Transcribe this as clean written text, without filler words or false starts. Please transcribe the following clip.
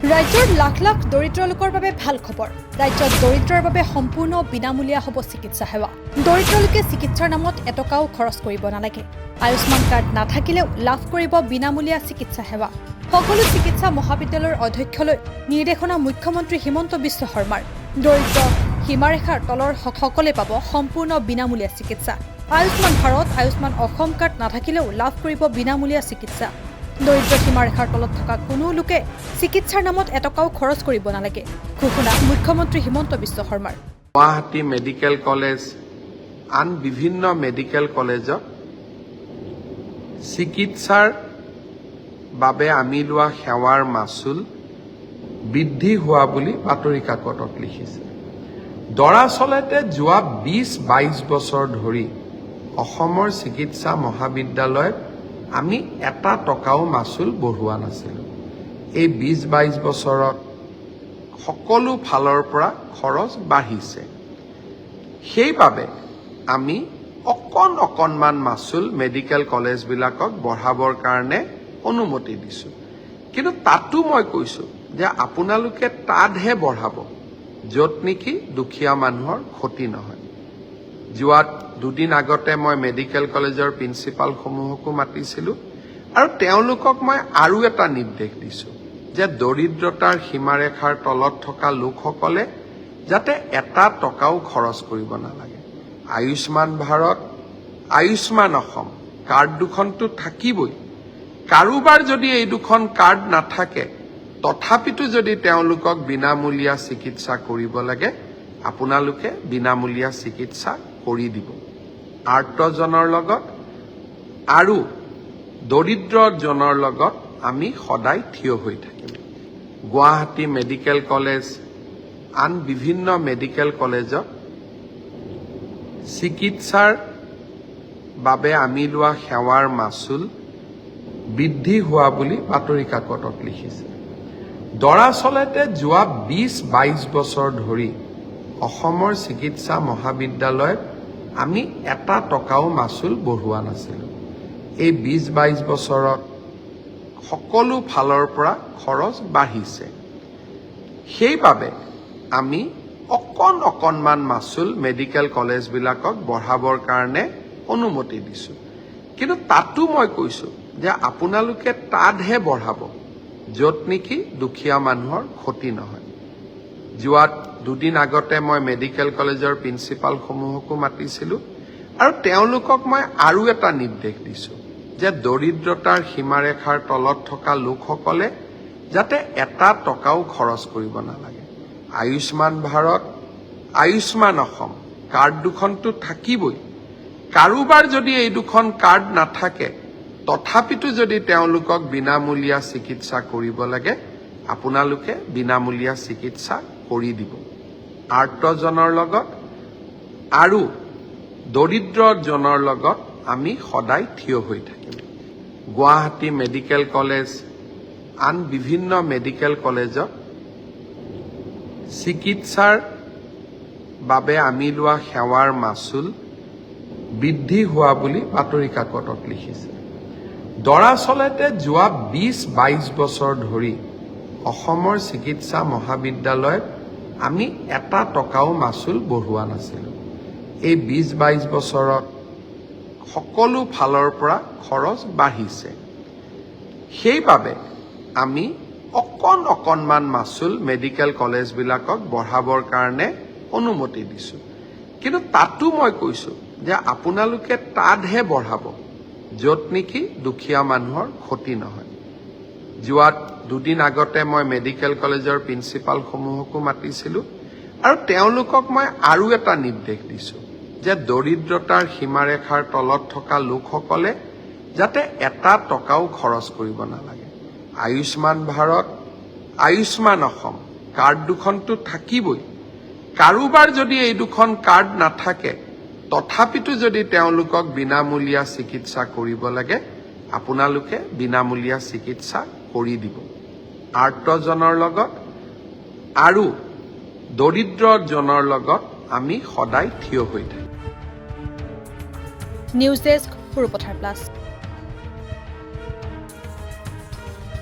ৰাজ্যৰ লাখ লাখ দৰিদ্ৰ লোকৰ বাবে ভাল খবৰ। ৰাজ্যত দৰিদ্ৰৰ বাবে সম্পূৰ্ণ বিনামূলীয়া হ'ব চিকিৎসা সেৱা। দৰিদ্ৰ লোকে চিকিৎসাৰ নামত এটকাও খৰচ কৰিব নালাগে। আয়ুষ্মান কাৰ্ড নাথাকিলেও লাভ কৰিব বিনামূলীয়া চিকিৎসা সেৱা। সকলো চিকিৎসা মহাবিদ্যালয়ৰ অধ্যক্ষলৈ নিৰ্দেশনা মুখ্যমন্ত্ৰী হিমন্ত বিশ্ব শৰ্মাৰ। দৰিদ্ৰ সীমাৰেখাৰ তলৰ সকলে পাব সম্পূৰ্ণ বিনামূলীয়া চিকিৎসা। আয়ুষ্মান ভাৰত, আয়ুষ্মান অসম কাৰ্ড নাথাকিলেও লাভ কৰিব বিনামূলীয়া চিকিৎসা। দৰিদ্ৰ সীমাৰেখাৰ তলত থকা কোনো লোকে চিকিৎসাৰ নামত এটকাও খৰচ কৰিব নালাগে। ঘোষণা মুখ্যমন্ত্ৰী হিমন্ত বিশ্ব শৰ্মাৰ। গুৱাহাটী মেডিকেল কলেজ আন বিভিন্ন মেডিকেল কলেজত চিকিৎসাৰ বাবে আমি লোৱা সেৱাৰ মাচুল বৃদ্ধি হোৱা বুলি বাতৰি কাকতত লিখিছে। দৰাচলতে যোৱা ২০-২২ বছৰ ধৰি অসমৰ চিকিৎসা মহাবিদ্যালয়ত আমি এটা টকাও মাচুল বঢ়োৱা নাছিলোঁ। এই ২০-২২ বছৰত সকলো ফালৰ পৰা খৰচ বাঢ়িছে। সেইবাবে আমি অকণমান মাচুল মেডিকেল কলেজবিলাকক বঢ়াবৰ কাৰণে অনুমতি দিছোঁ। কিন্তু তাতো মই কৈছোঁ যে আপোনালোকে তাতহে বঢ়াব য'ত নেকি দুখীয়া মানুহৰ ক্ষতি নহয়। যোৱা দুদিন আগতে মই মেডিকেল কলেজৰ প্ৰিন্সিপালসমূহকো মাতিছিলোঁ আৰু তেওঁলোকক মই আৰু এটা নিৰ্দেশ দিছোঁ যে দৰিদ্ৰতাৰ সীমাৰেখাৰ তলত থকা লোকসকলে যাতে এটা টকাও খৰচ কৰিব নালাগে। আয়ুষ্মান ভাৰত, আয়ুষ্মান অসম কাৰ্ড দুখনটো থাকিবই। কাৰোবাৰ যদি এই দুখন কাৰ্ড নাথাকে তথাপিতো যদি তেওঁলোকক বিনামূলীয়া চিকিৎসা কৰিব লাগে, আপোনালোকে বিনামূলীয়া চিকিৎসা কৰি দিব। আৰ্তজনৰ লগত আৰু দৰিদ্ৰজনৰ লগত আমি সদায় থিয় হৈ থাকিম। গুৱাহাটী মেডিকেল কলেজ আন বিভিন্ন মেডিকেল কলেজত চিকিৎসাৰ বাবে আমি লোৱা সেৱাৰ মাচুল বৃদ্ধি হোৱা বুলি বাতৰি কাকতত লিখিছে। দৰাচলতে যোৱা ২০-২২ বছৰ ধৰি অসমৰ চিকিৎসা মহাবিদ্যালয়ত আমি এটা টকাও মাচুল বঢ়োৱা নাছিলোঁ। এই ২০-২২ বছৰত সকলো ফালৰ পৰা খৰচ বাঢ়িছে। সেইবাবে আমি অকণমান মাচুল মেডিকেল কলেজবিলাকক বঢ়াবৰ কাৰণে অনুমতি দিছোঁ। কিন্তু তাতো মই কৈছোঁ যে আপোনালোকে তাতহে বঢ়াব য'ত নেকি দুখীয়া মানুহৰ ক্ষতি নহয়। যোৱা দুদিন আগতে মই মেডিকেল কলেজৰ প্ৰিন্সিপালসমূহকো মাতিছিলোঁ আৰু তেওঁলোকক মই আৰু এটা নিৰ্দেশ দিছোঁ যে দৰিদ্ৰতাৰ সীমাৰেখাৰ তলত থকা লোকসকলে যাতে এটা টকাও খৰচ কৰিব নালাগে। আয়ুষ্মান ভাৰত, আয়ুষ্মান অসম কাৰ্ড দুখনটো থাকিবই। কাৰোবাৰ যদি এই দুখন কাৰ্ড নাথাকে তথাপিতো যদি তেওঁলোকক বিনামূলীয়া চিকিৎসা কৰিব লাগে, আপোনালোকে বিনামূলীয়া চিকিৎসা কৰি দিব। আৰ্তজনৰ লগত আৰু দৰিদ্ৰজনৰ লগত আমি সদায় থিয় হৈ থাকিম। গুৱাহাটী মেডিকেল কলেজ আন বিভিন্ন মেডিকেল কলেজত চিকিৎসাৰ বাবে আমি লোৱা সেৱাৰ মাচুল বৃদ্ধি হোৱা বুলি বাতৰি কাকতত লিখিছে। দৰাচলতে যোৱা ২০-২২ বছৰ ধৰি অসমৰ চিকিৎসা মহাবিদ্যালয়ত আমি এটা টকাও মাচুল বঢ়োৱা নাছিলোঁ। এই ২০-২২ বছৰত সকলো ফালৰ পৰা খৰচ বাঢ়িছে। সেইবাবে আমি অকণমান মাচুল মেডিকেল কলেজবিলাকক বঢ়াবৰ কাৰণে অনুমতি দিছোঁ। কিন্তু তাতো মই কৈছোঁ যে আপোনালোকে তাতহে বঢ়াব য'ত নেকি দুখীয়া মানুহৰ ক্ষতি নহয়। যোৱা দুদিন আগতে মই মেডিকেল কলেজৰ প্ৰিন্সিপালসমূহকো মাতিছিলোঁ আৰু তেওঁলোকক মই আৰু এটা নিৰ্দেশ দিছোঁ যে দৰিদ্ৰতাৰ সীমাৰেখাৰ তলত থকা লোকসকলে যাতে এটা টকাও খৰচ কৰিব নালাগে। আয়ুষ্মান ভাৰত, আয়ুষ্মান অসম কাৰ্ড দুখনটো থাকিবই। কাৰোবাৰ যদি এই দুখন কাৰ্ড নাথাকে তথাপিতো যদি তেওঁলোকক বিনামূলীয়া চিকিৎসা কৰিব লাগে, আপোনালোকে বিনামূলীয়া চিকিৎসা কৰি দিব। আৰ্তজনৰ লগত আৰু দৰিদ্ৰজনৰ লগত আমি সদায় থিয় হৈ থাকিম। News desk, Surpathar plus.